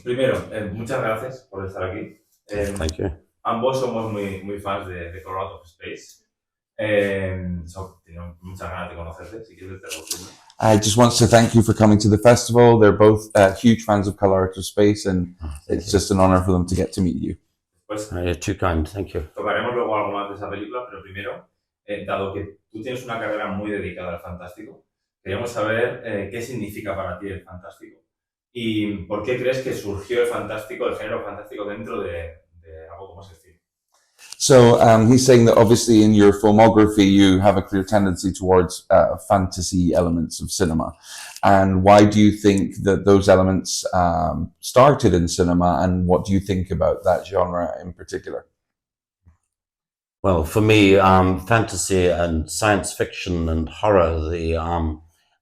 Primero, muchas gracias por estar aquí. Thank you. Ambos somos muy fans de Color Out of Space. Tengo muchas ganas de conocerte, si quieres te lo. I just want to thank you for coming to the festival. They're both huge fans of Color Out of Space, and it's just an honor for them to get to meet you. Pues, You're too kind, thank you. Tocaremos luego algo más de esa película, pero primero, dado que tú tienes una carrera muy dedicada al fantástico, queríamos saber qué significa para ti el fantástico y por qué crees que surgió el fantástico, el género fantástico dentro de algo como ese cine. So he's saying that obviously in your filmography you have a clear tendency towards fantasy elements of cinema. And why do you think that those elements started in cinema, and what do you think about that genre in particular? Well, for me, fantasy and science fiction and horror, the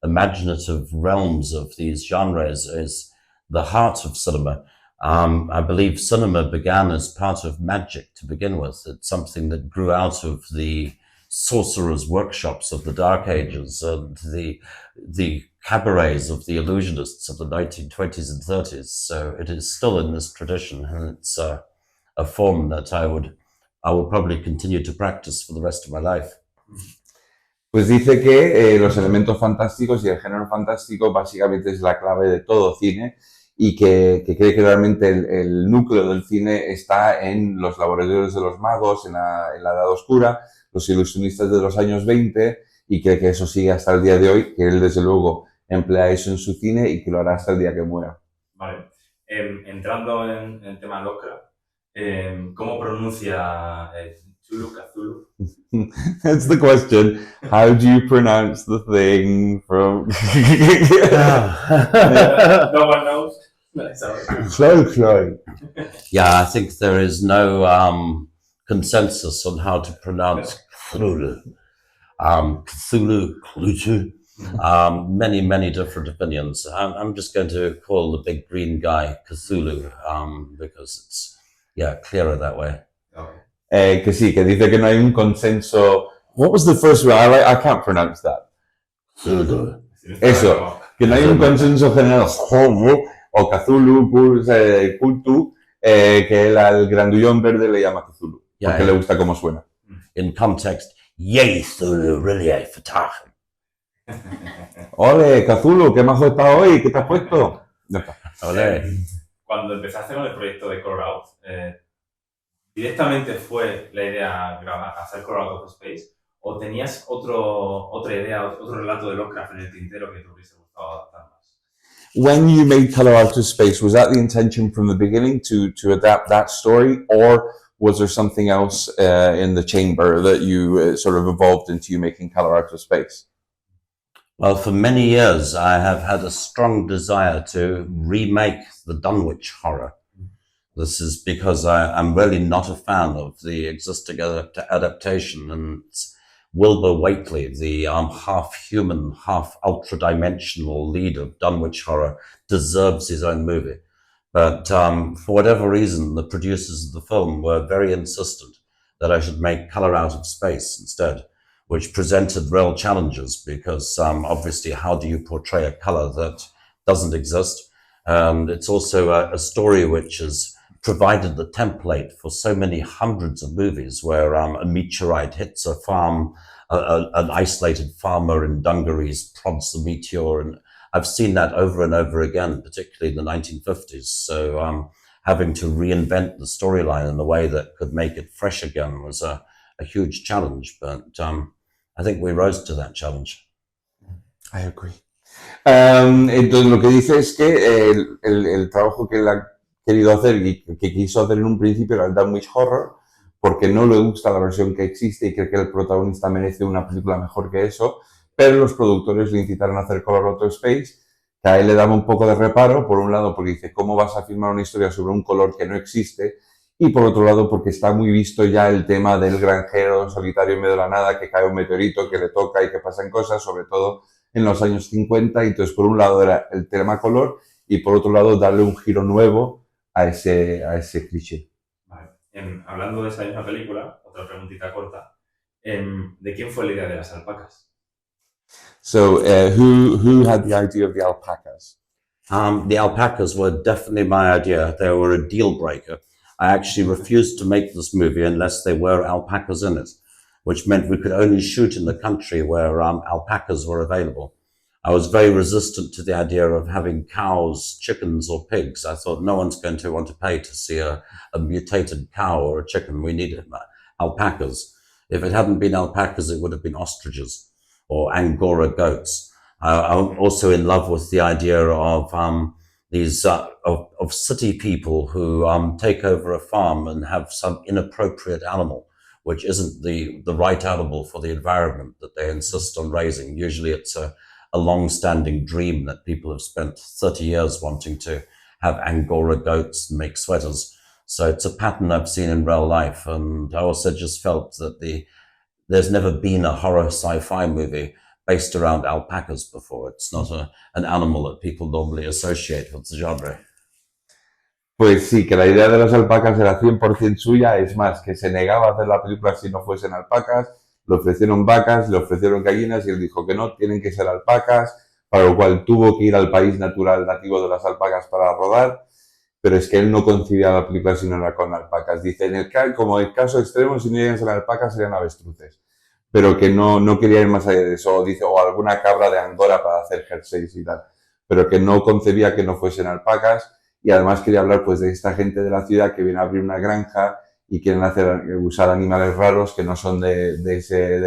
imaginative realms of these genres is the heart of cinema. I believe cinema began as part of magic to begin with. It's something that grew out of the sorcerers' workshops of the Dark Ages and the cabarets of the illusionists of the 1920s and 30s. So it is still in this tradition, and it's a form that I will probably continue to practice for the rest of my life. Pues dice que los elementos fantásticos y el género fantástico básicamente es la clave de todo cine, y que cree que realmente el núcleo del cine está en los laboratorios de los magos, en la Edad Oscura, los ilusionistas de los años 20, y cree que eso sigue hasta el día de hoy, que él desde luego emplea eso en su cine y que lo hará hasta el día que muera. Vale. Entrando en el tema Lovecraft, ¿cómo pronuncia Cthulhu? That's the question. How do you pronounce the thing from... No one knows. Cloy. Yeah, I think there is no consensus on how to pronounce Cthulhu. Cthulhu. Many different opinions. I'm just going to call the big green guy Cthulhu because it's clearer that way. Okay. Que sí, que dice que no hay un consenso. What was the first one? I can't pronounce that. Eso, que no hay un consenso general o Cthulhu, Kultu, que el grandullón verde le llama Cthulhu, porque le gusta cómo suena. In context, yay, Cthulhu, really, fatah. Ole, Cthulhu, qué majo está hoy, ¿qué te has puesto? Ole. Cuando empezaste con el proyecto de Color Out, ¿directamente fue la idea hacer Color Out of Space? ¿O tenías otra idea, otro relato de Lovecraft en el tintero que te hubiese gustado adaptar más? When you made Color Out of Space, was that the intention from the beginning to adapt that story, or was there something else in the chamber that you sort of evolved into you making Color Out of Space? Well, for many years, I have had a strong desire to remake the Dunwich horror. This is because I'm really not a fan of the existing adaptation, and Wilbur Whateley, the half-human, half-ultra-dimensional lead of Dunwich horror, deserves his own movie. But for whatever reason, the producers of the film were very insistent that I should make Color Out of Space instead, which presented real challenges because obviously how do you portray a color that doesn't exist? And it's also a story which has provided the template for so many hundreds of movies where a meteorite hits a farm, an isolated farmer in dungarees prods the meteor. And I've seen that over and over again, particularly in the 1950s. So having to reinvent the storyline in a way that could make it fresh again was a huge challenge. But I think we rose to that challenge. I agree. Entonces lo que dice es que el trabajo que él ha querido hacer y que quiso hacer en un principio era el Dunwich Horror, porque no le gusta la versión que existe y cree que el protagonista merece una película mejor que eso, pero los productores le incitaron a hacer Color Out of Space, que a él le daba un poco de reparo, por un lado porque dice, ¿cómo vas a filmar una historia sobre un color que no existe? Y por otro lado porque está muy visto ya el tema del granjero solitario en medio de la nada, que cae un meteorito, que le toca y que pasan cosas, sobre todo en los años 50, y entonces por un lado era el tema color y por otro lado darle un giro nuevo a ese cliché. Vale. Hablando de esa misma película, otra preguntita corta, ¿de quién fue la idea de las alpacas? So, who had the idea of the alpacas? The alpacas were definitely my idea. They were a deal breaker. I actually refused to make this movie unless there were alpacas in it, which meant we could only shoot in the country where alpacas were available. I was very resistant to the idea of having cows, chickens, or pigs. I thought no one's going to want to pay to see a mutated cow or a chicken. We needed alpacas. If it hadn't been alpacas, it would have been ostriches or Angora goats. I'm also in love with the idea of these of city people who take over a farm and have some inappropriate animal, which isn't the right animal for the environment that they insist on raising. Usually it's a long-standing dream that people have spent 30 years wanting to have Angora goats and make sweaters. So it's a pattern I've seen in real life. And I also just felt that there's never been a horror sci-fi movie based around alpacas before. It's not an animal that people normally associate with the genre. Pues sí, que la idea de las alpacas era 100% suya, es más, que se negaba a hacer la película si no fuesen alpacas, le ofrecieron vacas, le ofrecieron gallinas y él dijo que no, tienen que ser alpacas, para lo cual tuvo que ir al país natural nativo de las alpacas para rodar, pero es que él no concibía la película si no era con alpacas. Dice, como el caso extremo, si no llegan a ser alpacas serían avestruces, pero que no quería ir más allá de eso, dice, o alguna cabra de Angora para hacer jerseys y tal, pero que no concebía que no fuesen alpacas. Y además quería hablar pues de esta gente de la ciudad que viene a abrir una granja y quieren usar animales raros que no son de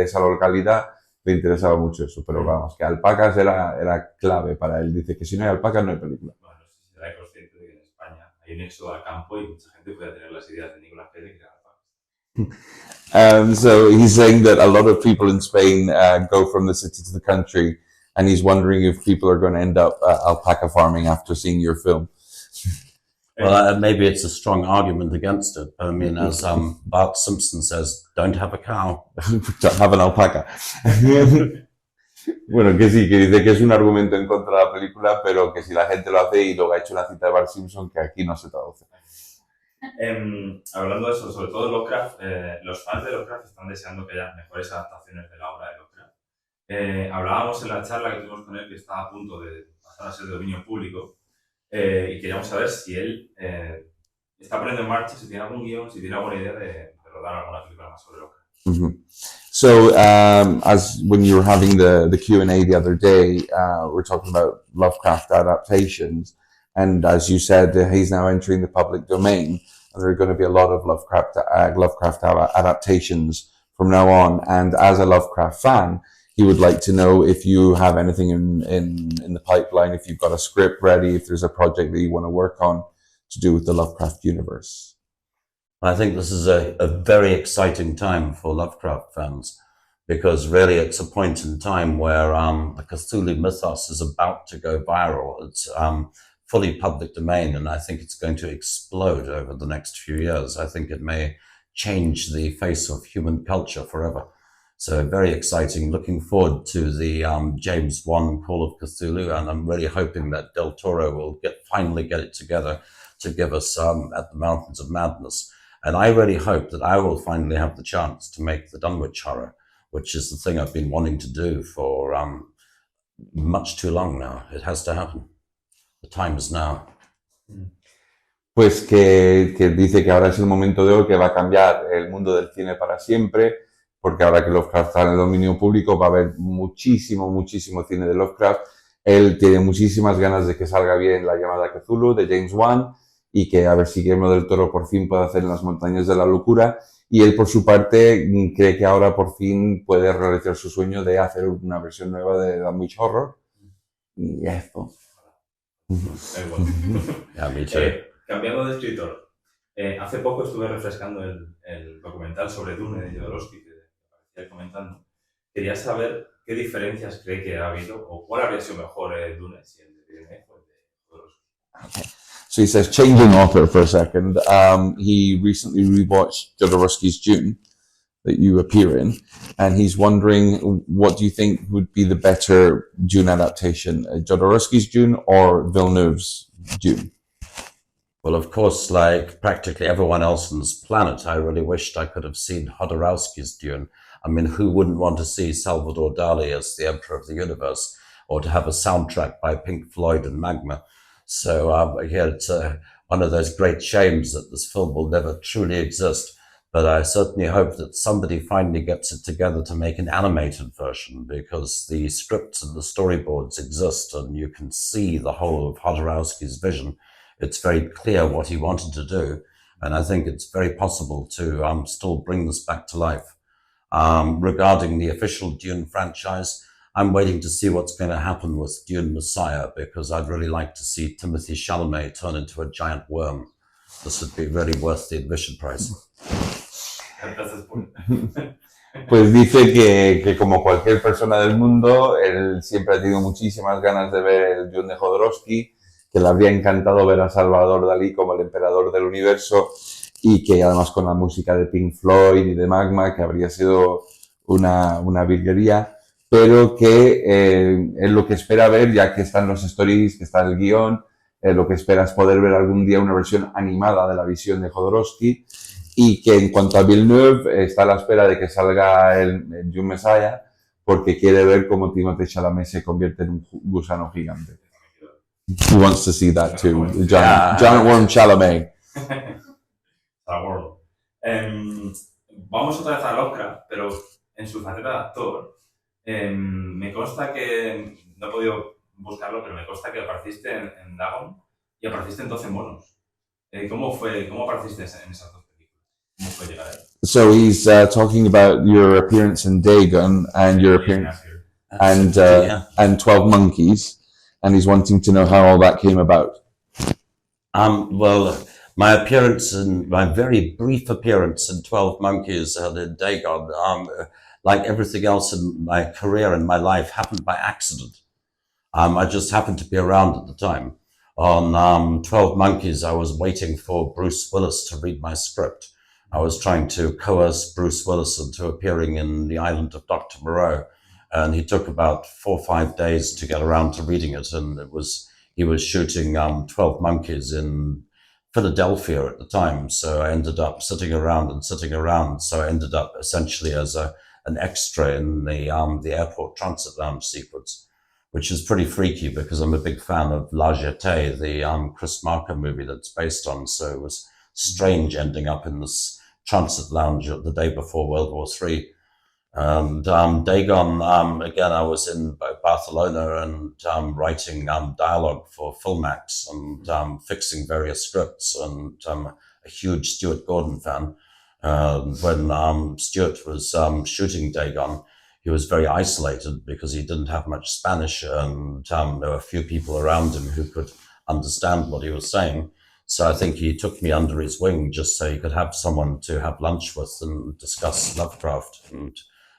esa localidad. Le interesaba mucho eso, pero vamos, que alpacas era clave para él. Dice que si no hay alpacas no hay película. Bueno, no sé si será consciente de que en España hay un éxodo al campo y mucha gente puede tener las ideas de Nicolas Cage de crear alpacas. So he's saying that a lot of people in Spain go from the city to the country, and he's wondering if people are going to end up alpaca farming after seeing your film. Well, maybe it's a strong argument against it. I mean, as Bart Simpson says, don't have a cow. Have an alpaca. Bueno, que sí, que dice que es un argumento en contra de la película, pero que si la gente lo hace y luego ha hecho una cita de Bart Simpson, que aquí no se traduce. Hablando de eso, sobre todo Lovecraft, los fans de Lovecraft están deseando que haya mejores adaptaciones de la obra de Lovecraft. Hablábamos en la charla que tuvimos con él que está a punto de pasar a ser de dominio público. Y queríamos saber si él está poniendo en marcha, si tiene algún guión, si tiene alguna idea de rodar alguna película más sobre Lovecraft. Mm-hmm. So, as when you were having the Q&A the other day, we're talking about Lovecraft adaptations, and as you said, he's now entering the public domain, and there are going to be a lot of Lovecraft adaptations from now on. And as a Lovecraft fan, he would like to know if you have anything in the pipeline, if you've got a script ready, if there's a project that you want to work on to do with the Lovecraft universe. I think this is a very exciting time for Lovecraft fans, because really it's a point in time where the Cthulhu mythos is about to go viral. It's fully public domain, and I think it's going to explode over the next few years. I think it may change the face of human culture forever. So very exciting. Looking forward to the James Wan Call of Cthulhu, and I'm really hoping that Del Toro will finally get it together to give us At the Mountains of Madness. And I really hope that I will finally have the chance to make the Dunwich Horror, which is the thing I've been wanting to do for much too long now. It has to happen. The time is now. Pues que dice que ahora es el momento de oro, que va a cambiar el mundo del cine para siempre, porque ahora que Lovecraft está en el dominio público va a haber muchísimo cine de Lovecraft. Él tiene muchísimas ganas de que salga bien La llamada Cthulhu de James Wan y que a ver si Guillermo del Toro por fin puede hacer En las montañas de la locura. Y él, por su parte, cree que ahora por fin puede realizar su sueño de hacer una versión nueva de Dunwich Horror. Y eso. Yeah, me too. Cambiando de escritor, hace poco estuve refrescando el documental sobre Dune de Jodorowsky, que aparecía comentando. Quería saber qué diferencias cree que ha habido o cuál habría sido mejor Dune, si el de Villeneuve o el de Jodorowsky. Okay. So he says, changing author for a second. He recently rewatched Jodorowsky's Dune that you appear in, and he's wondering, what do you think would be the better Dune adaptation, Jodorowsky's Dune or Villeneuve's Dune? Well, of course, like practically everyone else on this planet, I really wished I could have seen Jodorowsky's Dune. I mean, who wouldn't want to see Salvador Dali as the Emperor of the Universe, or to have a soundtrack by Pink Floyd and Magma? So yeah, it's one of those great shames that this film will never truly exist. But I certainly hope that somebody finally gets it together to make an animated version, because the scripts and the storyboards exist and you can see the whole of Jodorowsky's vision. It's very clear what he wanted to do. And I think it's very possible to still bring this back to life. Regarding the official Dune franchise, I'm waiting to see what's going to happen with Dune Messiah, because I'd really like to see Timothée Chalamet turn into a giant worm. This would be really worth the admission price. Pues dice que como cualquier persona del mundo, él siempre ha tenido muchísimas ganas de ver el Dune de Jodorowsky, que le habría encantado ver a Salvador Dalí como el emperador del universo, y que además con la música de Pink Floyd y de Magma, que habría sido una virguería, pero que él lo que espera ver, ya que están los stories, que está el guión, lo que espera es poder ver algún día una versión animada de la visión de Jodorowsky, y que en cuanto a Villeneuve está a la espera de que salga el Dune Messiah, porque quiere ver cómo Timothée Chalamet se convierte en un gusano gigante. He wants to see that too. Giant worm Chalamet. Vamos otra vez a Lovecraft, pero en su faceta de actor, me consta que, no he podido buscarlo, pero me consta que apareciste en Dagon y apareciste en 12 monos. ¿Cómo apareciste en esas dos películas? ¿Cómo fue llegar ahí? So he's talking about your appearance in Dagon and your appearance and 12 Monkeys, and he's wanting to know how all that came about. Well, my very brief appearance in 12 Monkeys and in Dagon, like everything else in my career and my life, happened by accident. I just happened to be around at the time. On 12 Monkeys, I was waiting for Bruce Willis to read my script. I was trying to coerce Bruce Willis into appearing in The Island of Dr. Moreau, and he took about 4 or 5 days to get around to reading it, and he was shooting 12 Monkeys in Philadelphia at the time, so I ended up sitting around, so I ended up essentially as an extra in the airport transit lounge sequence, which is pretty freaky because I'm a big fan of La Jetée, the Chris Marker movie that's based on, so it was strange ending up in this transit lounge the day before World War III. And Dagon, again, I was in Barcelona and writing dialogue for Filmax and fixing various scripts, and a huge Stuart Gordon fan. When Stuart was shooting Dagon, he was very isolated because he didn't have much Spanish, and there were a few people around him who could understand what he was saying. So I think he took me under his wing just so he could have someone to have lunch with and discuss Lovecraft. And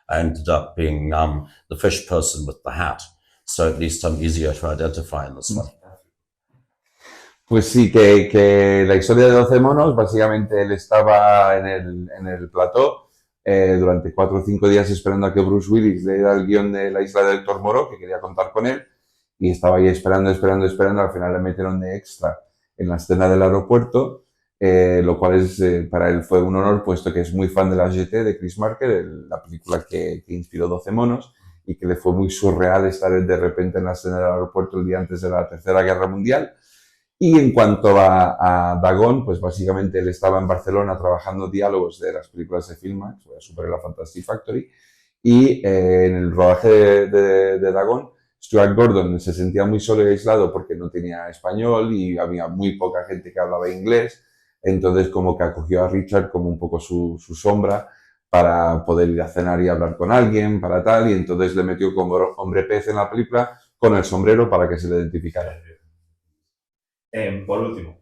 I ended up being the fish person with the hat. So at least I'm easier to identify in this one. Pues sí, que la historia de 12 monos, básicamente él estaba en el plató durante 4 o 5 días esperando a que Bruce Willis le diera el guión de La isla del Héctor Moró, que quería contar con él, y estaba ahí esperando, al final le metieron de extra en la escena del aeropuerto, lo cual para él fue un honor, puesto que es muy fan de La Jetée de Chris Marker, la película que inspiró 12 monos, y que le fue muy surreal estar de repente en la escena del aeropuerto el día antes de la Tercera Guerra Mundial. Y en cuanto a Dagon, pues básicamente él estaba en Barcelona trabajando diálogos de las películas de Filmax, Super la Fantasy Factory, y en el rodaje de Dagon, Stuart Gordon se sentía muy solo y aislado porque no tenía español y había muy poca gente que hablaba inglés, entonces como que acogió a Richard como un poco su sombra para poder ir a cenar y hablar con alguien, para tal, y entonces le metió como hombre pez en la película con el sombrero para que se le identificara. Por último,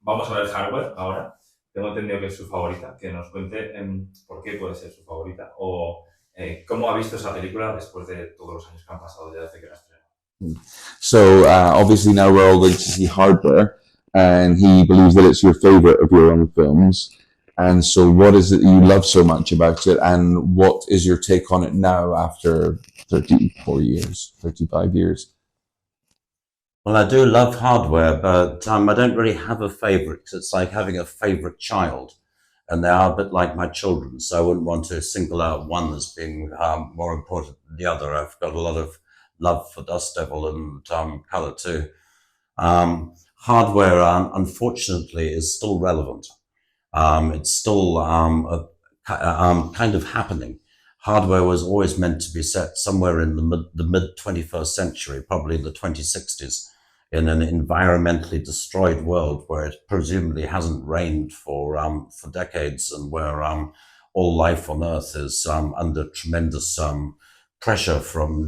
vamos a ver Hardware ahora. Tengo entendido que es su favorita. Que nos cuente por qué puede ser su favorita o cómo ha visto esa película después de todos los años que han pasado ya desde que la estrenó. So obviously now we're all going to see Hardware, and he believes that it's your favorite of your own films. And so what is it you love so much about it, and what is your take on it now after 34 years, 35 years? Well, I do love Hardware, but I don't really have a favorite. It's like having a favorite child, and they are a bit like my children, so I wouldn't want to single out one as being more important than the other. I've got a lot of love for Dust Devil and Colour too. Hardware, unfortunately, is still relevant. It's still kind of happening. Hardware was always meant to be set somewhere in the mid 21st century, probably the 2060s, in an environmentally destroyed world where it presumably hasn't rained for decades, and where all life on Earth is under tremendous pressure from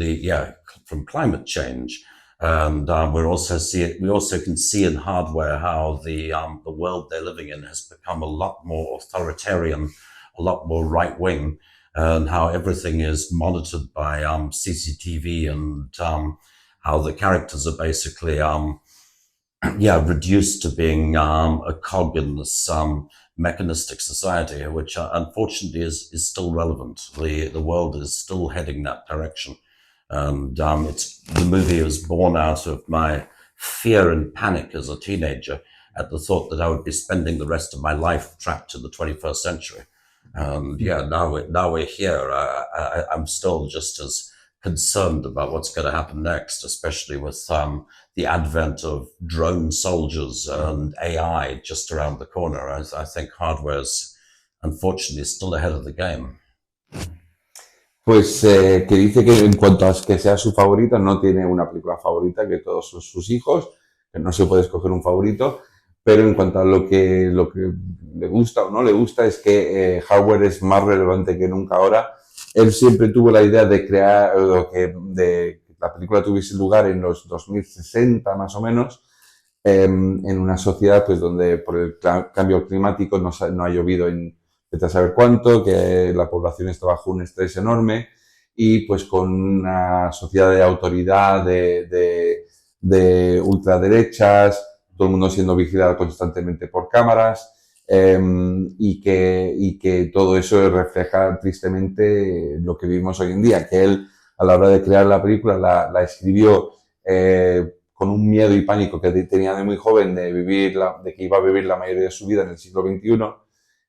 climate change. And we also can see in hardware how the world they're living in has become a lot more authoritarian, a lot more right wing, and how everything is monitored by CCTV, and how the characters are basically reduced to being a cog in this mechanistic society, which unfortunately is still relevant. The world is still heading that direction. And the movie was born out of my fear and panic as a teenager at the thought that I would be spending the rest of my life trapped in the 21st century. And now we're here. I'm still just as concerned about what's going to happen next, especially with the advent of drone soldiers and AI just around the corner. I think hardware's unfortunately still ahead of the game. Pues que dice que en cuanto a que sea su favorita, no tiene una película favorita, que todos son sus hijos, que no se puede escoger un favorito, pero en cuanto a lo que le gusta o no le gusta es que hardware es más relevante que nunca ahora. Él siempre tuvo la idea de crear, de que la película tuviese lugar en los 2060 más o menos, en una sociedad pues donde por el cambio climático no ha llovido en vete a saber cuánto, que la población está bajo un estrés enorme, y pues con una sociedad de autoridad, de ultraderechas, todo el mundo siendo vigilado constantemente por cámaras, y que todo eso refleja tristemente lo que vivimos hoy en día, que él a la hora de crear la película la escribió con un miedo y pánico que tenía de muy joven de que iba a vivir la mayoría de su vida en el siglo XXI.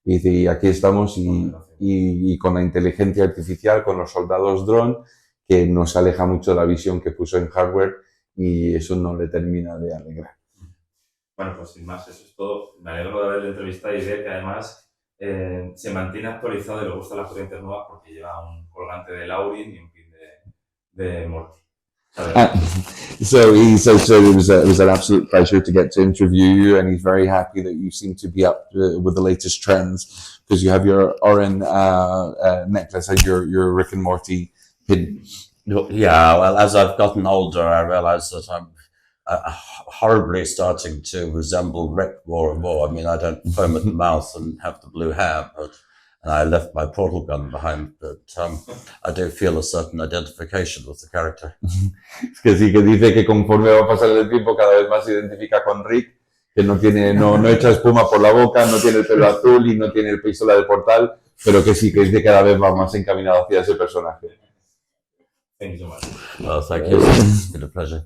Y aquí estamos y con la inteligencia artificial, con los soldados drone, que nos aleja mucho de la visión que puso en hardware, y eso no le termina de alegrar. Bueno, pues sin más, eso es todo. Me alegro de ver la entrevista y ver que además se mantiene actualizado y le gustan las corrientes nuevas, porque lleva un colgante de Laurin y un pin de Morty. So he says it was an absolute pleasure to get to interview you, and he's very happy that you seem to be up with the latest trends, because you have your Oren necklace and your Rick and Morty pin. Yeah, well, as I've gotten older, I realize that I'm horribly starting to resemble Rick more and more. I mean, I don't foam at the mouth and have the blue hair, and I left my portal gun behind, but I do feel a certain identification with the character. Es que sí, que dice que conforme va a pasar el tiempo cada vez más se identifica con Rick, que no echa espuma por la boca, no tiene el pelo azul y no tiene el pistola de portal, pero que sí, que es que cada vez va más encaminado hacia ese personaje. Thank you so much. Well, thank you. It's been a pleasure.